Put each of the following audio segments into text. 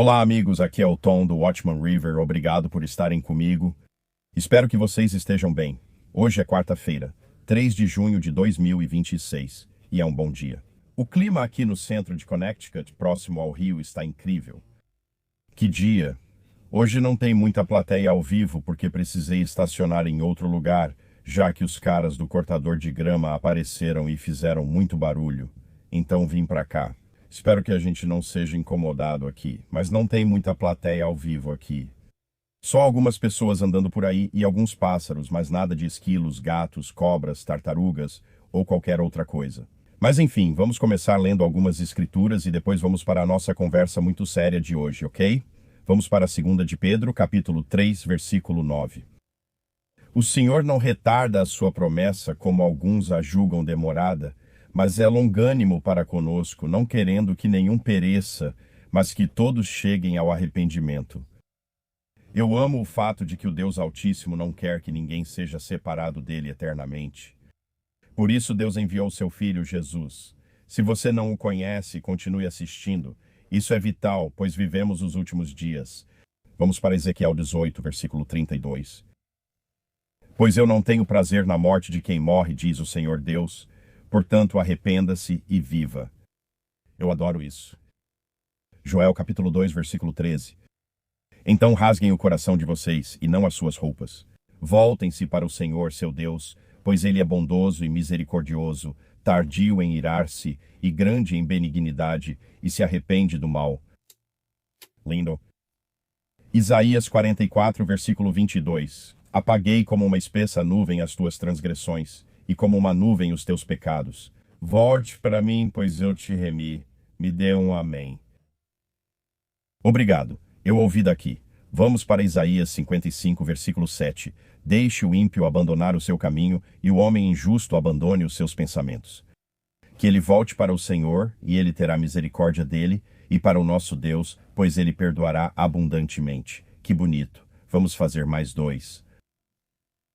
Olá, amigos. Aqui é o Tom do Watchman River. Obrigado por estarem comigo. Espero que vocês estejam bem. Hoje é quarta-feira, 3 de junho de 2026, e é um bom dia. O clima aqui no centro de Connecticut, próximo ao rio, está incrível. Que dia! Hoje não tem muita plateia ao vivo porque precisei estacionar em outro lugar, já que os caras do cortador de grama apareceram e fizeram muito barulho. Então vim pra cá. Espero que a gente não seja incomodado aqui, mas não tem muita plateia ao vivo aqui. Só algumas pessoas andando por aí e alguns pássaros, mas nada de esquilos, gatos, cobras, tartarugas ou qualquer outra coisa. Mas enfim, vamos começar lendo algumas escrituras e depois vamos para a nossa conversa muito séria de hoje, ok? Vamos para a 2 de Pedro, capítulo 3, versículo 9. O Senhor não retarda a sua promessa, como alguns a julgam demorada, mas é longânimo para conosco, não querendo que nenhum pereça, mas que todos cheguem ao arrependimento. Eu amo o fato de que o Deus Altíssimo não quer que ninguém seja separado dele eternamente. Por isso Deus enviou seu Filho Jesus. Se você não o conhece, continue assistindo. Isso é vital, pois vivemos os últimos dias. Vamos para Ezequiel 18, versículo 32. Pois eu não tenho prazer na morte de quem morre, diz o Senhor Deus. Portanto, arrependa-se e viva. Eu adoro isso. Joel capítulo 2, versículo 13. Então rasguem o coração de vocês, e não as suas roupas. Voltem-se para o Senhor, seu Deus, pois ele é bondoso e misericordioso, tardio em irar-se e grande em benignidade, e se arrepende do mal. Lindo. Isaías 44, versículo 22. Apaguei como uma espessa nuvem as tuas transgressões, e como uma nuvem os teus pecados. Volte para mim, pois eu te remi. Me dê um amém. Obrigado. Eu ouvi daqui. Vamos para Isaías 55, versículo 7. Deixe o ímpio abandonar o seu caminho e o homem injusto abandone os seus pensamentos. Que ele volte para o Senhor, e ele terá misericórdia dele, e para o nosso Deus, pois ele perdoará abundantemente. Que bonito. Vamos fazer mais dois.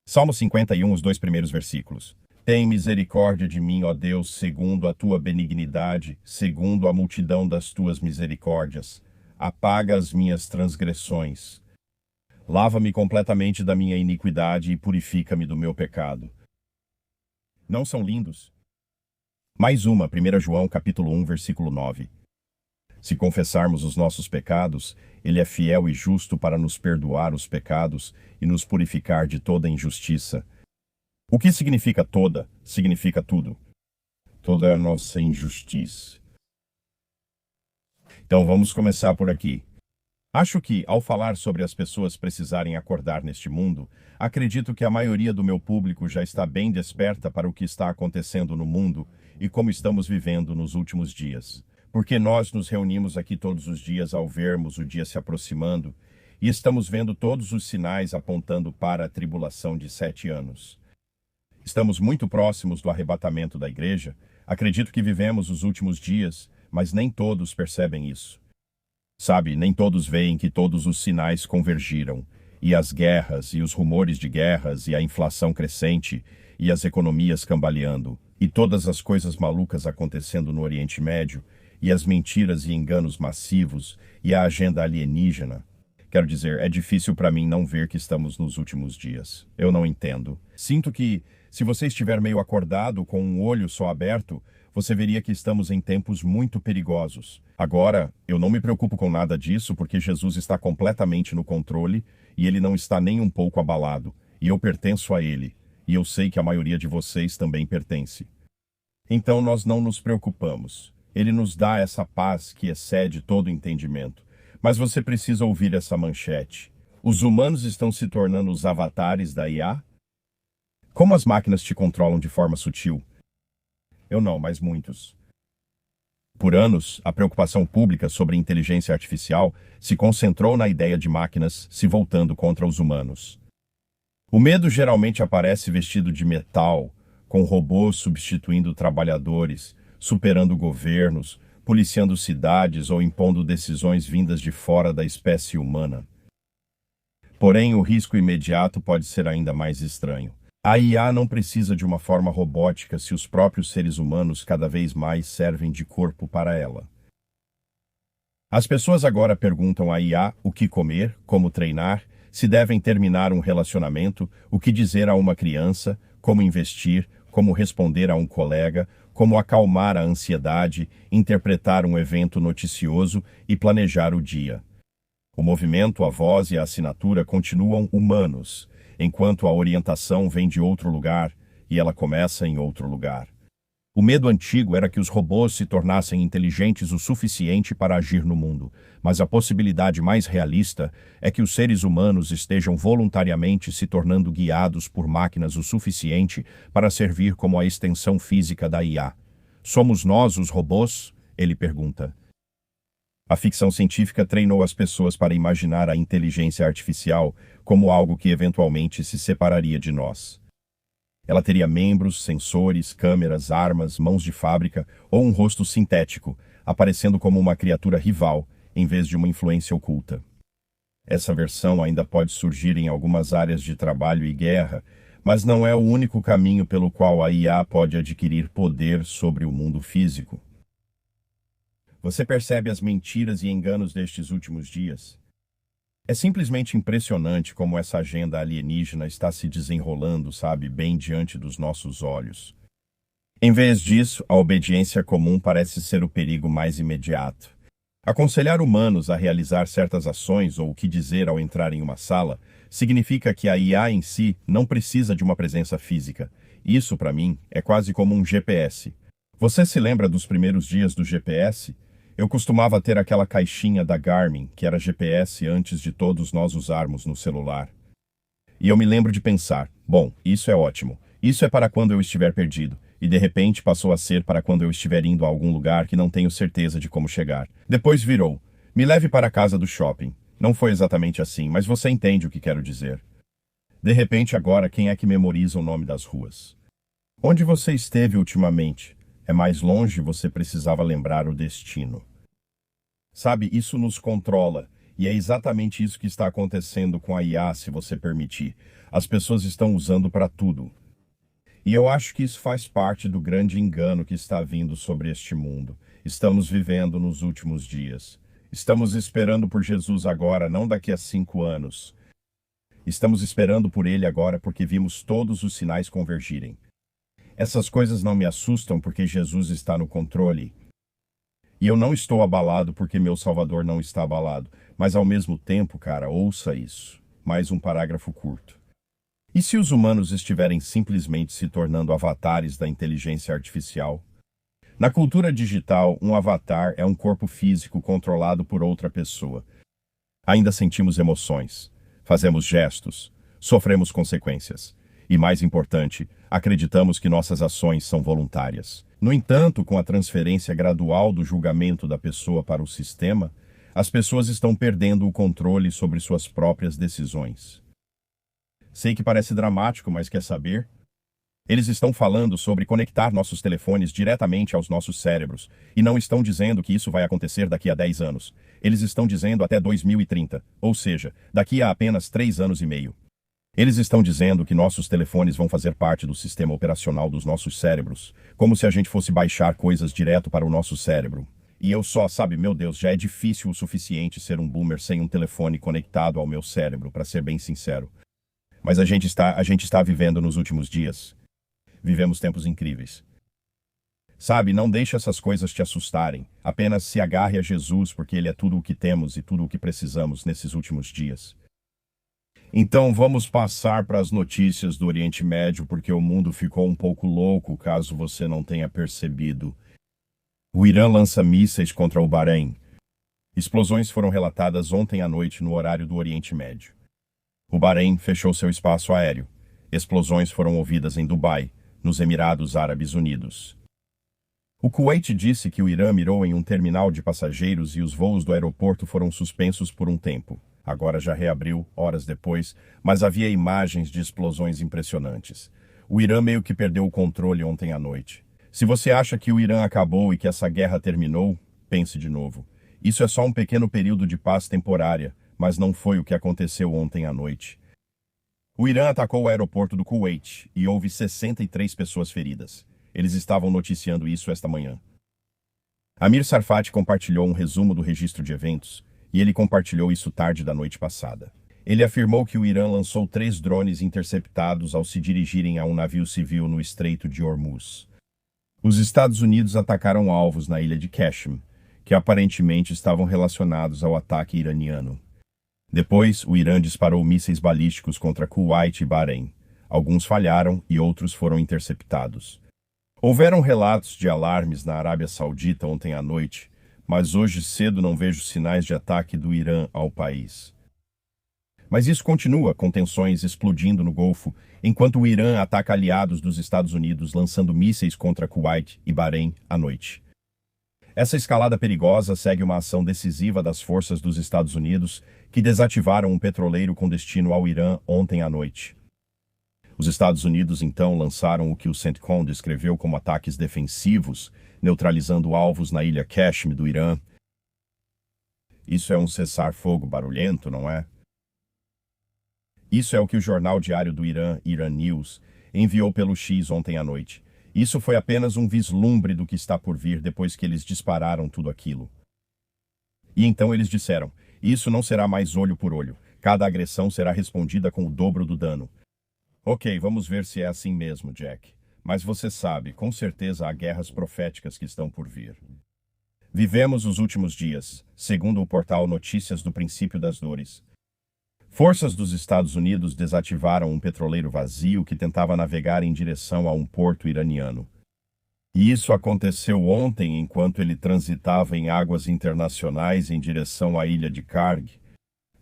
Salmo 51, os 2 primeiros versículos. Tem misericórdia de mim, ó Deus, segundo a tua benignidade, segundo a multidão das tuas misericórdias. Apaga as minhas transgressões. Lava-me completamente da minha iniquidade e purifica-me do meu pecado. Não são lindos? Mais uma, 1 João capítulo 1, versículo 9. Se confessarmos os nossos pecados, ele é fiel e justo para nos perdoar os pecados e nos purificar de toda injustiça. O que significa toda? Significa tudo. Toda a nossa injustiça. Então vamos começar por aqui. Acho que, ao falar sobre as pessoas precisarem acordar neste mundo, acredito que a maioria do meu público já está bem desperta para o que está acontecendo no mundo e como estamos vivendo nos últimos dias. Porque nós nos reunimos aqui todos os dias ao vermos o dia se aproximando e estamos vendo todos os sinais apontando para a tribulação de 7 anos. Estamos muito próximos do arrebatamento da igreja. Acredito que vivemos os últimos dias, mas nem todos percebem isso. Sabe, nem todos veem que todos os sinais convergiram, e as guerras, e os rumores de guerras, e a inflação crescente, e as economias cambaleando, e todas as coisas malucas acontecendo no Oriente Médio, e as mentiras e enganos massivos, e a agenda alienígena. Quero dizer, é difícil para mim não ver que estamos nos últimos dias. Eu não entendo. Sinto que, se você estiver meio acordado, com um olho só aberto, você veria que estamos em tempos muito perigosos. Agora, eu não me preocupo com nada disso porque Jesus está completamente no controle e ele não está nem um pouco abalado. E eu pertenço a ele. E eu sei que a maioria de vocês também pertence. Então nós não nos preocupamos. Ele nos dá essa paz que excede todo entendimento. Mas você precisa ouvir essa manchete. Os humanos estão se tornando os avatares da IA? Como as máquinas te controlam de forma sutil? Eu não, mas muitos. Por anos, a preocupação pública sobre inteligência artificial se concentrou na ideia de máquinas se voltando contra os humanos. O medo geralmente aparece vestido de metal, com robôs substituindo trabalhadores, superando governos, policiando cidades ou impondo decisões vindas de fora da espécie humana. Porém, o risco imediato pode ser ainda mais estranho. A IA não precisa de uma forma robótica se os próprios seres humanos cada vez mais servem de corpo para ela. As pessoas agora perguntam à IA o que comer, como treinar, se devem terminar um relacionamento, o que dizer a uma criança, como investir, como responder a um colega, como acalmar a ansiedade, interpretar um evento noticioso e planejar o dia. O movimento, a voz e a assinatura continuam humanos, enquanto a orientação vem de outro lugar e ela começa em outro lugar. O medo antigo era que os robôs se tornassem inteligentes o suficiente para agir no mundo, mas a possibilidade mais realista é que os seres humanos estejam voluntariamente se tornando guiados por máquinas o suficiente para servir como a extensão física da IA. Somos nós os robôs? Ele pergunta. A ficção científica treinou as pessoas para imaginar a inteligência artificial como algo que eventualmente se separaria de nós. Ela teria membros, sensores, câmeras, armas, mãos de fábrica ou um rosto sintético, aparecendo como uma criatura rival, em vez de uma influência oculta. Essa versão ainda pode surgir em algumas áreas de trabalho e guerra, mas não é o único caminho pelo qual a IA pode adquirir poder sobre o mundo físico. Você percebe as mentiras e enganos destes últimos dias? É simplesmente impressionante como essa agenda alienígena está se desenrolando, sabe, bem diante dos nossos olhos. Em vez disso, a obediência comum parece ser o perigo mais imediato. Aconselhar humanos a realizar certas ações ou o que dizer ao entrar em uma sala significa que a IA em si não precisa de uma presença física. Isso, para mim, é quase como um GPS. Você se lembra dos primeiros dias do GPS? Eu costumava ter aquela caixinha da Garmin, que era GPS antes de todos nós usarmos no celular. E eu me lembro de pensar, bom, isso é ótimo. Isso é para quando eu estiver perdido. E de repente passou a ser para quando eu estiver indo a algum lugar que não tenho certeza de como chegar. Depois virou, me leve para a casa do shopping. Não foi exatamente assim, mas você entende o que quero dizer. De repente agora, quem é que memoriza o nome das ruas? Onde você esteve ultimamente? É mais longe, você precisava lembrar o destino. Sabe, isso nos controla. E é exatamente isso que está acontecendo com a IA, se você permitir. As pessoas estão usando para tudo. E eu acho que isso faz parte do grande engano que está vindo sobre este mundo. Estamos vivendo nos últimos dias. Estamos esperando por Jesus agora, não daqui a 5 anos. Estamos esperando por ele agora porque vimos todos os sinais convergirem. Essas coisas não me assustam porque Jesus está no controle. E eu não estou abalado porque meu Salvador não está abalado. Mas ao mesmo tempo, cara, ouça isso. Mais um parágrafo curto. E se os humanos estiverem simplesmente se tornando avatares da inteligência artificial? Na cultura digital, um avatar é um corpo físico controlado por outra pessoa. Ainda sentimos emoções, fazemos gestos, sofremos consequências. E mais importante, acreditamos que nossas ações são voluntárias. No entanto, com a transferência gradual do julgamento da pessoa para o sistema, as pessoas estão perdendo o controle sobre suas próprias decisões. Sei que parece dramático, mas quer saber? Eles estão falando sobre conectar nossos telefones diretamente aos nossos cérebros, e não estão dizendo que isso vai acontecer daqui a 10 anos. Eles estão dizendo até 2030, ou seja, daqui a apenas 3 anos e meio. Eles estão dizendo que nossos telefones vão fazer parte do sistema operacional dos nossos cérebros, como se a gente fosse baixar coisas direto para o nosso cérebro. E eu só, sabe, meu Deus, já é difícil o suficiente ser um boomer sem um telefone conectado ao meu cérebro, para ser bem sincero. Mas a gente está vivendo nos últimos dias. Vivemos tempos incríveis. Sabe, não deixe essas coisas te assustarem. Apenas se agarre a Jesus, porque Ele é tudo o que temos e tudo o que precisamos nesses últimos dias. Então vamos passar para as notícias do Oriente Médio, porque o mundo ficou um pouco louco, caso você não tenha percebido. O Irã lança mísseis contra o Bahrein. Explosões foram relatadas ontem à noite no horário do Oriente Médio. O Bahrein fechou seu espaço aéreo. Explosões foram ouvidas em Dubai, nos Emirados Árabes Unidos. O Kuwait disse que o Irã mirou em um terminal de passageiros e os voos do aeroporto foram suspensos por um tempo. Agora já reabriu, horas depois, mas havia imagens de explosões impressionantes. O Irã meio que perdeu o controle ontem à noite. Se você acha que o Irã acabou e que essa guerra terminou, pense de novo. Isso é só um pequeno período de paz temporária, mas não foi o que aconteceu ontem à noite. O Irã atacou o aeroporto do Kuwait e houve 63 pessoas feridas. Eles estavam noticiando isso esta manhã. Amir Sarfati compartilhou um resumo do registro de eventos, e ele compartilhou isso tarde da noite passada. Ele afirmou que o Irã lançou 3 drones interceptados ao se dirigirem a um navio civil no Estreito de Hormuz. Os Estados Unidos atacaram alvos na ilha de Qashm, que aparentemente estavam relacionados ao ataque iraniano. Depois, o Irã disparou mísseis balísticos contra Kuwait e Bahrein. Alguns falharam e outros foram interceptados. Houveram relatos de alarmes na Arábia Saudita ontem à noite, mas hoje cedo não vejo sinais de ataque do Irã ao país. Mas isso continua, com tensões explodindo no Golfo, enquanto o Irã ataca aliados dos Estados Unidos lançando mísseis contra Kuwait e Bahrein à noite. Essa escalada perigosa segue uma ação decisiva das forças dos Estados Unidos que desativaram um petroleiro com destino ao Irã ontem à noite. Os Estados Unidos então lançaram o que o CENTCOM descreveu como ataques defensivos, neutralizando alvos na ilha Qashm do Irã. Isso é um cessar-fogo barulhento, não é? Isso é o que o jornal diário do Irã, Iran News, enviou pelo X ontem à noite. Isso foi apenas um vislumbre do que está por vir depois que eles dispararam tudo aquilo. E então eles disseram, isso não será mais olho por olho. Cada agressão será respondida com o dobro do dano. Ok, vamos ver se é assim mesmo, Jack. Mas você sabe, com certeza há guerras proféticas que estão por vir. Vivemos os últimos dias, segundo o portal Notícias do Princípio das Dores. Forças dos Estados Unidos desativaram um petroleiro vazio que tentava navegar em direção a um porto iraniano. E isso aconteceu ontem enquanto ele transitava em águas internacionais em direção à ilha de Karg.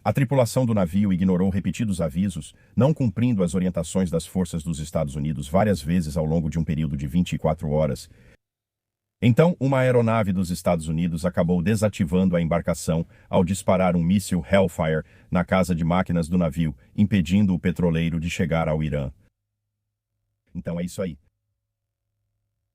A tripulação do navio ignorou repetidos avisos, não cumprindo as orientações das forças dos Estados Unidos várias vezes ao longo de um período de 24 horas. Então, uma aeronave dos Estados Unidos acabou desativando a embarcação ao disparar um míssil Hellfire na casa de máquinas do navio, impedindo o petroleiro de chegar ao Irã. Então é isso aí.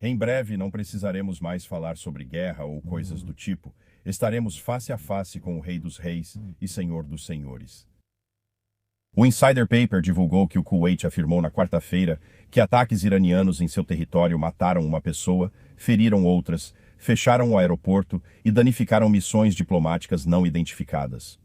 Em breve não precisaremos mais falar sobre guerra ou coisas do tipo. Estaremos face a face com o Rei dos Reis e Senhor dos Senhores. O Insider Paper divulgou que o Kuwait afirmou na quarta-feira que ataques iranianos em seu território mataram uma pessoa, feriram outras, fecharam o aeroporto e danificaram missões diplomáticas não identificadas.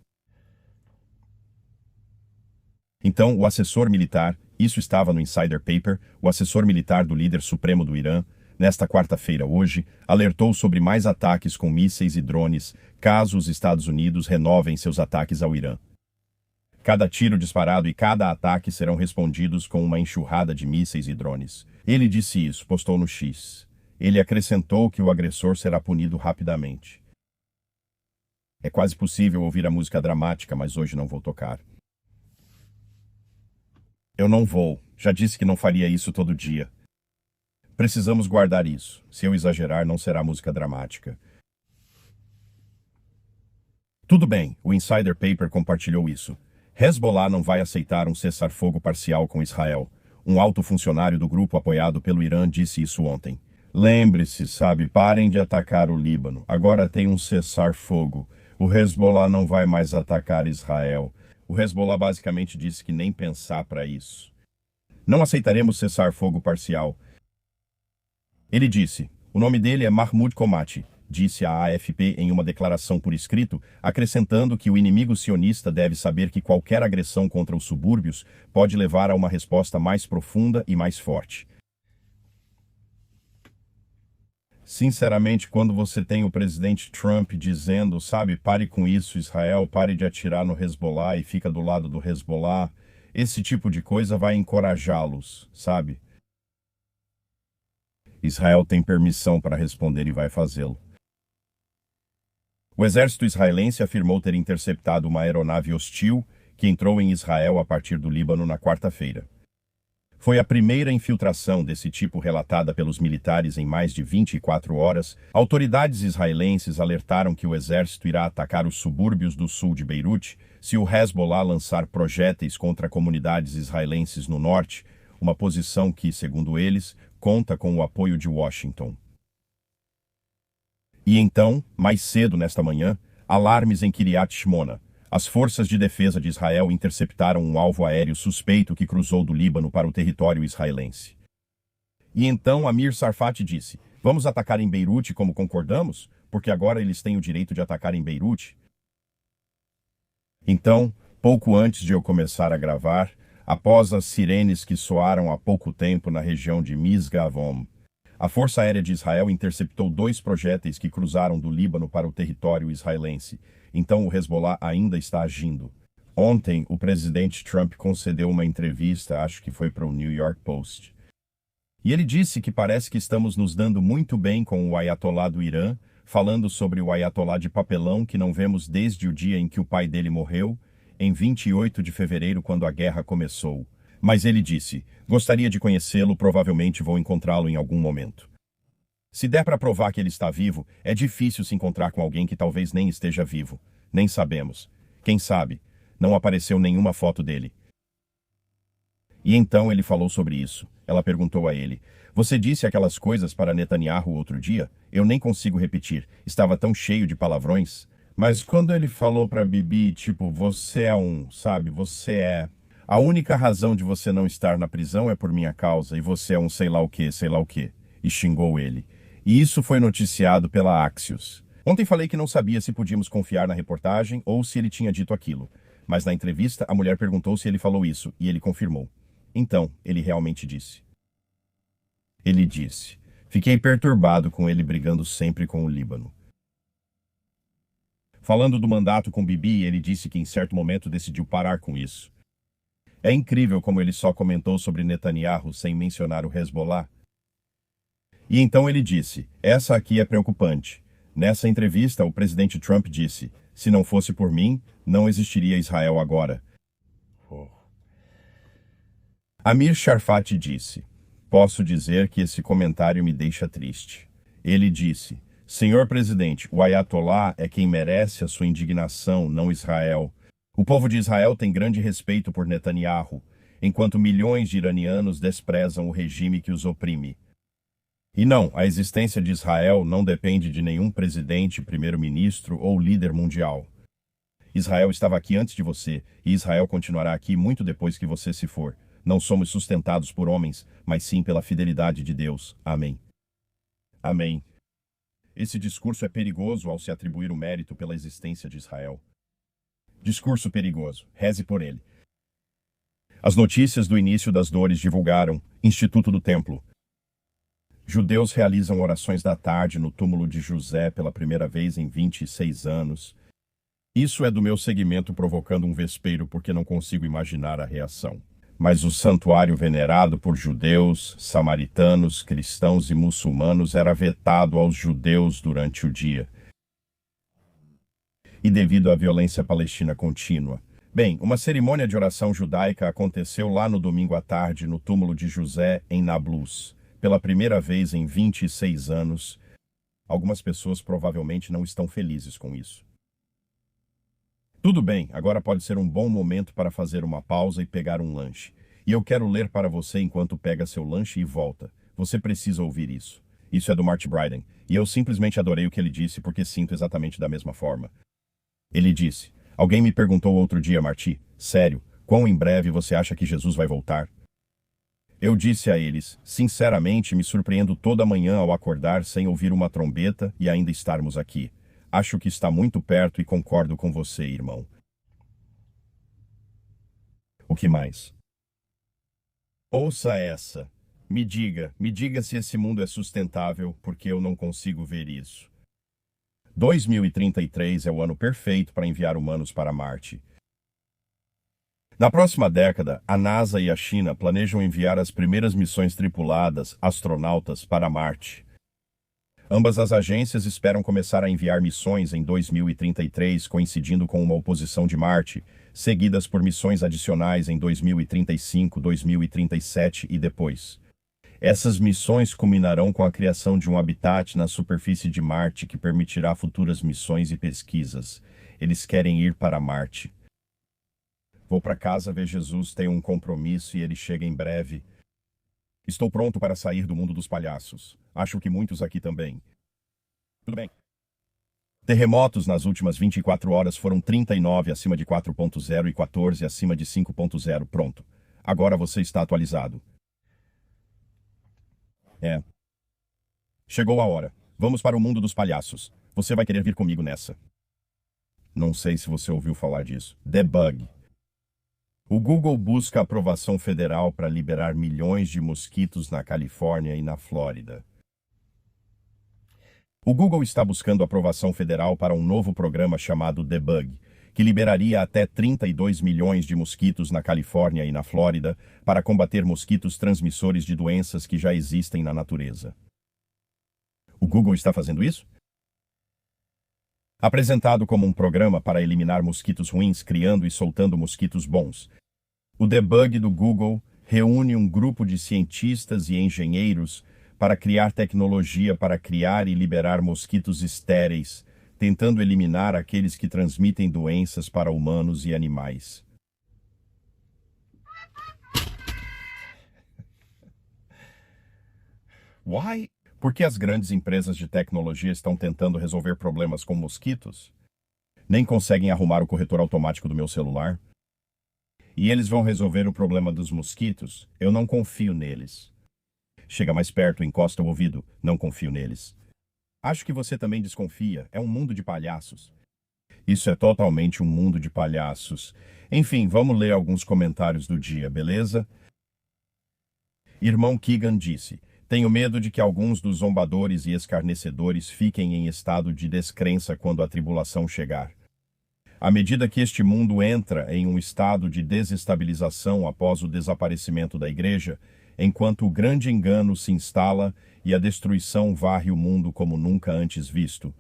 Então, o assessor militar, isso estava no Insider Paper, o assessor militar do líder supremo do Irã, nesta quarta-feira hoje, alertou sobre mais ataques com mísseis e drones, caso os Estados Unidos renovem seus ataques ao Irã. Cada tiro disparado e cada ataque serão respondidos com uma enxurrada de mísseis e drones. Ele disse isso, postou no X. Ele acrescentou que o agressor será punido rapidamente. É quase possível ouvir a música dramática, mas hoje não vou tocar. Eu não vou. Já disse que não faria isso todo dia. Precisamos guardar isso. Se eu exagerar, não será música dramática. Tudo bem, o Insider Paper compartilhou isso. Hezbollah não vai aceitar um cessar-fogo parcial com Israel. Um alto funcionário do grupo apoiado pelo Irã disse isso ontem. Lembre-se, sabe, parem de atacar o Líbano. Agora tem um cessar-fogo. O Hezbollah não vai mais atacar Israel. O Hezbollah basicamente disse que nem pensar para isso. Não aceitaremos cessar-fogo parcial. Ele disse, o nome dele é Mahmoud Komati, disse à AFP em uma declaração por escrito, acrescentando que o inimigo sionista deve saber que qualquer agressão contra os subúrbios pode levar a uma resposta mais profunda e mais forte. Sinceramente, quando você tem o presidente Trump dizendo, sabe, pare com isso, Israel, pare de atirar no Hezbollah e fica do lado do Hezbollah, esse tipo de coisa vai encorajá-los, sabe? Israel tem permissão para responder e vai fazê-lo. O exército israelense afirmou ter interceptado uma aeronave hostil que entrou em Israel a partir do Líbano na quarta-feira. Foi a primeira infiltração desse tipo relatada pelos militares em mais de 24 horas. Autoridades israelenses alertaram que o exército irá atacar os subúrbios do sul de Beirute se o Hezbollah lançar projéteis contra comunidades israelenses no norte, uma posição que, segundo eles, conta com o apoio de Washington. E então, mais cedo nesta manhã, alarmes em Kiryat Shmona. As forças de defesa de Israel interceptaram um alvo aéreo suspeito que cruzou do Líbano para o território israelense. E então Amir Sarfati disse, vamos atacar em Beirute como concordamos? porque agora eles têm o direito de atacar em Beirute? Então, pouco antes de eu começar a gravar, após as sirenes que soaram há pouco tempo na região de Misgavom, a Força Aérea de Israel interceptou 2 projéteis que cruzaram do Líbano para o território israelense. Então o Hezbollah ainda está agindo. Ontem, o presidente Trump concedeu uma entrevista, acho que foi para o New York Post. E ele disse que parece que estamos nos dando muito bem com o Ayatollah do Irã, falando sobre o Ayatollah de papelão que não vemos desde o dia em que o pai dele morreu, em 28 de fevereiro, quando a guerra começou. Mas ele disse, gostaria de conhecê-lo, provavelmente vou encontrá-lo em algum momento. Se der para provar que ele está vivo, é difícil se encontrar com alguém que talvez nem esteja vivo. Nem sabemos. Quem sabe? Não apareceu nenhuma foto dele. E então ele falou sobre isso. Ela perguntou a ele, você disse aquelas coisas para Netanyahu outro dia? Eu nem consigo repetir. Estava tão cheio de palavrões. Mas quando ele falou para Bibi, tipo, você é sabe, você é... A única razão de você não estar na prisão é por minha causa, e você é um sei lá o quê, e xingou ele. E isso foi noticiado pela Axios. Ontem falei que não sabia se podíamos confiar na reportagem ou se ele tinha dito aquilo. Mas na entrevista, a mulher perguntou se ele falou isso, e ele confirmou. Então, ele realmente disse. Ele disse, fiquei perturbado com ele brigando sempre com o Líbano. Falando do mandato com Bibi, ele disse que em certo momento decidiu parar com isso. É incrível como ele só comentou sobre Netanyahu sem mencionar o Hezbollah. E então ele disse, essa aqui é preocupante. Nessa entrevista, o presidente Trump disse, se não fosse por mim, não existiria Israel agora. Amir Sharfati disse, posso dizer que esse comentário me deixa triste. Ele disse, senhor presidente, o Ayatollah é quem merece a sua indignação, não Israel. O povo de Israel tem grande respeito por Netanyahu, enquanto milhões de iranianos desprezam o regime que os oprime. E não, a existência de Israel não depende de nenhum presidente, primeiro-ministro ou líder mundial. Israel estava aqui antes de você, e Israel continuará aqui muito depois que você se for. Não somos sustentados por homens, mas sim pela fidelidade de Deus. Amém. Amém. Esse discurso é perigoso ao se atribuir o mérito pela existência de Israel. Discurso perigoso. Reze por ele. As notícias do início das dores divulgaram. Instituto do Templo. Judeus realizam orações da tarde no túmulo de José pela primeira vez em 26 anos. Isso é do meu segmento provocando um vespeiro porque não consigo imaginar a reação. Mas o santuário venerado por judeus, samaritanos, cristãos e muçulmanos era vetado aos judeus durante o dia. E devido à violência palestina contínua. Bem, uma cerimônia de oração judaica aconteceu lá no domingo à tarde no túmulo de José, em Nablus. Pela primeira vez em 26 anos, algumas pessoas provavelmente não estão felizes com isso. Tudo bem, agora pode ser um bom momento para fazer uma pausa e pegar um lanche. E eu quero ler para você enquanto pega seu lanche e volta. Você precisa ouvir isso. Isso é do Marty Bryden, e eu simplesmente adorei o que ele disse porque sinto exatamente da mesma forma. Ele disse, alguém me perguntou outro dia, Marty, sério, quão em breve você acha que Jesus vai voltar? Eu disse a eles, sinceramente me surpreendo toda manhã ao acordar sem ouvir uma trombeta e ainda estarmos aqui. Acho que está muito perto e concordo com você, irmão. O que mais? Ouça essa. Me diga se esse mundo é sustentável, porque eu não consigo ver isso. 2033 é o ano perfeito para enviar humanos para Marte. Na próxima década, a NASA e a China planejam enviar as primeiras missões tripuladas, astronautas, para Marte. Ambas as agências esperam começar a enviar missões em 2033, coincidindo com uma oposição de Marte, seguidas por missões adicionais em 2035, 2037 e depois. Essas missões culminarão com a criação de um habitat na superfície de Marte que permitirá futuras missões e pesquisas. Eles querem ir para Marte. Vou para casa ver Jesus, tenho um compromisso e ele chega em breve. Estou pronto para sair do mundo dos palhaços. Acho que muitos aqui também. Tudo bem. Terremotos nas últimas 24 horas foram 39 acima de 4.0 e 14 acima de 5.0. Pronto. Agora você está atualizado. Chegou a hora. Vamos para o mundo dos palhaços. Você vai querer vir comigo nessa. Não sei se você ouviu falar disso. Debug. O Google busca aprovação federal para liberar milhões de mosquitos na Califórnia e na Flórida. O Google está buscando aprovação federal para um novo programa chamado Debug, que liberaria até 32 milhões de mosquitos na Califórnia e na Flórida para combater mosquitos transmissores de doenças que já existem na natureza. O Google está fazendo isso? Apresentado como um programa para eliminar mosquitos ruins criando e soltando mosquitos bons, o Debug do Google reúne um grupo de cientistas e engenheiros para criar tecnologia para criar e liberar mosquitos estéreis, tentando eliminar aqueles que transmitem doenças para humanos e animais. Why? Por que as grandes empresas de tecnologia estão tentando resolver problemas com mosquitos? Nem conseguem arrumar o corretor automático do meu celular? E eles vão resolver o problema dos mosquitos? Eu não confio neles. Chega mais perto, encosta o ouvido. Não confio neles. Acho que você também desconfia. É um mundo de palhaços. Isso é totalmente um mundo de palhaços. Enfim, vamos ler alguns comentários do dia, beleza? Irmão Keegan disse: tenho medo de que alguns dos zombadores e escarnecedores fiquem em estado de descrença quando a tribulação chegar. À medida que este mundo entra em um estado de desestabilização após o desaparecimento da igreja, enquanto o grande engano se instala e a destruição varre o mundo como nunca antes visto.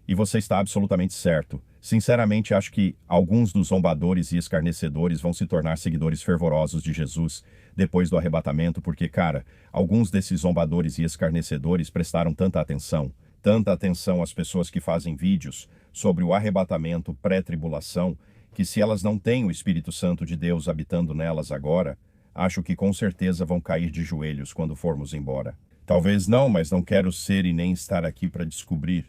E você está absolutamente certo. Sinceramente, acho que alguns dos zombadores e escarnecedores vão se tornar seguidores fervorosos de Jesus depois do arrebatamento, porque, cara, alguns desses zombadores e escarnecedores prestaram tanta atenção às pessoas que fazem vídeos sobre o arrebatamento pré-tribulação, que se elas não têm o Espírito Santo de Deus habitando nelas agora, acho que com certeza vão cair de joelhos quando formos embora. Talvez não, mas não quero ser e nem estar aqui para descobrir.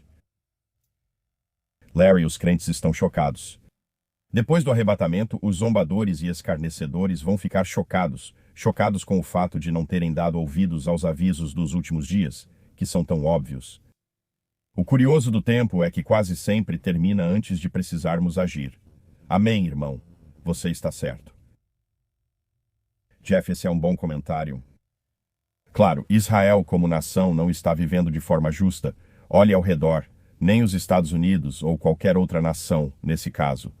Larry, os crentes estão chocados. Depois do arrebatamento, os zombadores e escarnecedores vão ficar chocados com o fato de não terem dado ouvidos aos avisos dos últimos dias, que são tão óbvios. O curioso do tempo é que quase sempre termina antes de precisarmos agir. Amém, irmão. Você está certo. Jeff, esse é um bom comentário. Claro, Israel como nação não está vivendo de forma justa. Olhe ao redor, nem os Estados Unidos ou qualquer outra nação, nesse caso.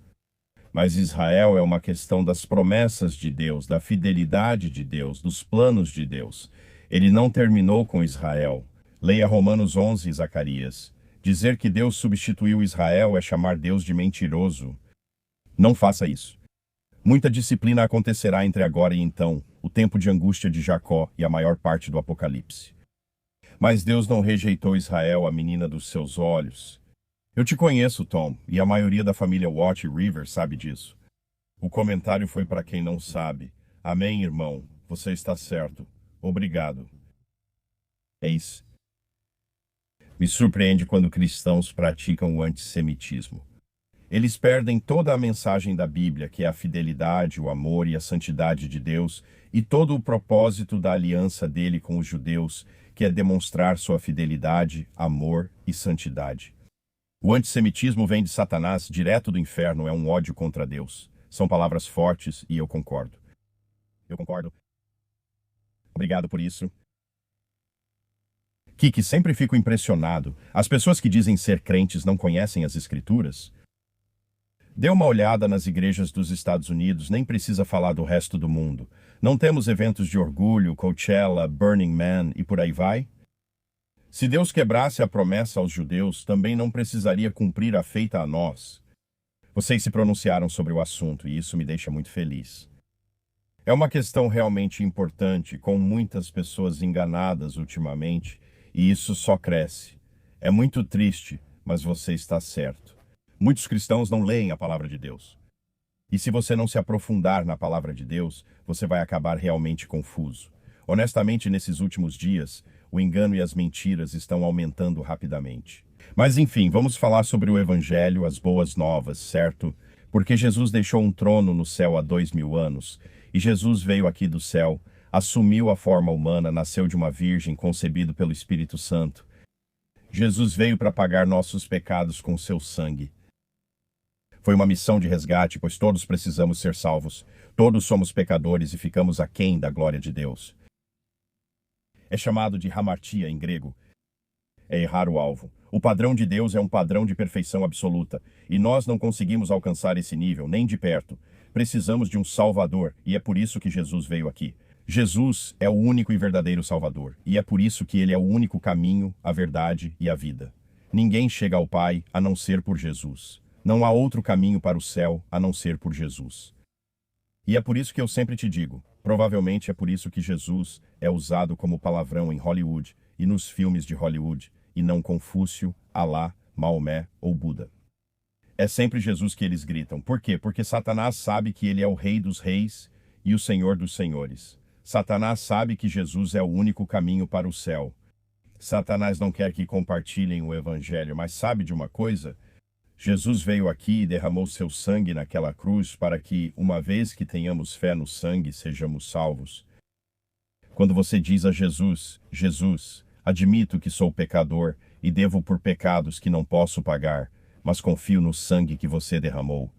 Mas Israel é uma questão das promessas de Deus, da fidelidade de Deus, dos planos de Deus. Ele não terminou com Israel. Leia Romanos 11, Zacarias. Dizer que Deus substituiu Israel é chamar Deus de mentiroso. Não faça isso. Muita disciplina acontecerá entre agora e então, o tempo de angústia de Jacó e a maior parte do Apocalipse. Mas Deus não rejeitou Israel, a menina dos seus olhos. Eu te conheço, Tom, e a maioria da família Watt e River sabe disso. O comentário foi para quem não sabe. Amém, irmão. Você está certo. Obrigado. Eis. Me surpreende quando cristãos praticam o antissemitismo. Eles perdem toda a mensagem da Bíblia, que é a fidelidade, o amor e a santidade de Deus, e todo o propósito da aliança dele com os judeus, que é demonstrar sua fidelidade, amor e santidade. O antissemitismo vem de Satanás, direto do inferno, é um ódio contra Deus. São palavras fortes e eu concordo. Eu concordo. Obrigado por isso. Kiki, sempre fico impressionado. As pessoas que dizem ser crentes não conhecem as Escrituras? Dê uma olhada nas igrejas dos Estados Unidos, nem precisa falar do resto do mundo. Não temos eventos de orgulho, Coachella, Burning Man e por aí vai? Se Deus quebrasse a promessa aos judeus, também não precisaria cumprir a feita a nós. Vocês se pronunciaram sobre o assunto e isso me deixa muito feliz. É uma questão realmente importante, com muitas pessoas enganadas ultimamente, e isso só cresce. É muito triste, mas você está certo. Muitos cristãos não leem a palavra de Deus. E se você não se aprofundar na palavra de Deus, você vai acabar realmente confuso. Honestamente, nesses últimos dias, o engano e as mentiras estão aumentando rapidamente. Mas enfim, vamos falar sobre o Evangelho, as boas novas, certo? Porque Jesus deixou um trono no céu há 2000 anos, e Jesus veio aqui do céu, assumiu a forma humana, nasceu de uma virgem, concebido pelo Espírito Santo. Jesus veio para pagar nossos pecados com seu sangue. Foi uma missão de resgate, pois todos precisamos ser salvos. Todos somos pecadores e ficamos aquém da glória de Deus. É chamado de hamartia em grego. É errar o alvo. O padrão de Deus é um padrão de perfeição absoluta, e nós não conseguimos alcançar esse nível, nem de perto. Precisamos de um Salvador, e é por isso que Jesus veio aqui. Jesus é o único e verdadeiro Salvador, e é por isso que ele é o único caminho, a verdade e a vida. Ninguém chega ao Pai a não ser por Jesus. Não há outro caminho para o céu a não ser por Jesus. E é por isso que eu sempre te digo, provavelmente é por isso que Jesus é usado como palavrão em Hollywood e nos filmes de Hollywood, e não Confúcio, Alá, Maomé ou Buda. É sempre Jesus que eles gritam. Por quê? Porque Satanás sabe que ele é o Rei dos Reis e o Senhor dos Senhores. Satanás sabe que Jesus é o único caminho para o céu. Satanás não quer que compartilhem o Evangelho, mas sabe de uma coisa? Jesus veio aqui e derramou seu sangue naquela cruz para que, uma vez que tenhamos fé no sangue, sejamos salvos. Quando você diz a Jesus, Jesus, admito que sou pecador e devo por pecados que não posso pagar, mas confio no sangue que você derramou.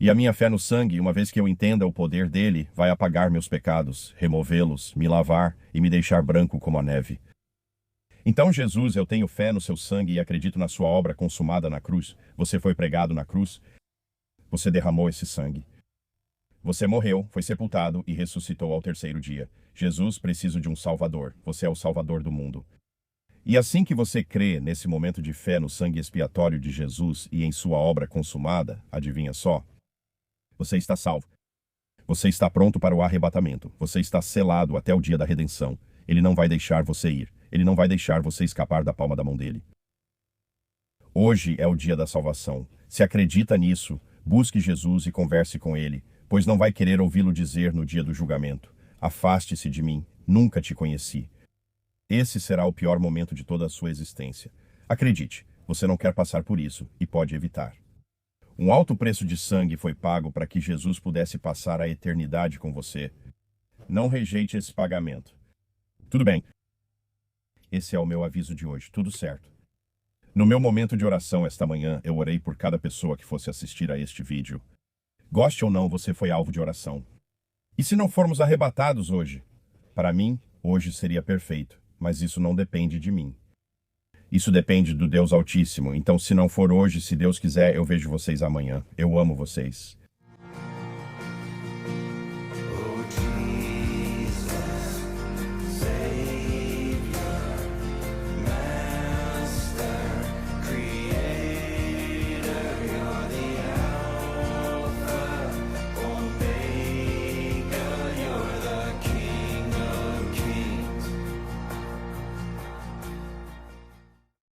E a minha fé no sangue, uma vez que eu entenda o poder dele, vai apagar meus pecados, removê-los, me lavar e me deixar branco como a neve. Então, Jesus, eu tenho fé no seu sangue e acredito na sua obra consumada na cruz. Você foi pregado na cruz. Você derramou esse sangue. Você morreu, foi sepultado e ressuscitou ao terceiro dia. Jesus, preciso de um Salvador. Você é o Salvador do mundo. E assim que você crê nesse momento de fé no sangue expiatório de Jesus e em sua obra consumada, adivinha só? Você está salvo. Você está pronto para o arrebatamento. Você está selado até o dia da redenção. Ele não vai deixar você ir. Ele não vai deixar você escapar da palma da mão dele. Hoje é o dia da salvação. Se acredita nisso, busque Jesus e converse com ele, pois não vai querer ouvi-lo dizer no dia do julgamento: afaste-se de mim, nunca te conheci. Esse será o pior momento de toda a sua existência. Acredite, você não quer passar por isso e pode evitar. Um alto preço de sangue foi pago para que Jesus pudesse passar a eternidade com você. Não rejeite esse pagamento. Tudo bem. Esse é o meu aviso de hoje, tudo certo. No meu momento de oração esta manhã, eu orei por cada pessoa que fosse assistir a este vídeo. Goste ou não, você foi alvo de oração. E se não formos arrebatados hoje? Para mim, hoje seria perfeito, mas isso não depende de mim. Isso depende do Deus Altíssimo, então se não for hoje, se Deus quiser, eu vejo vocês amanhã. Eu amo vocês.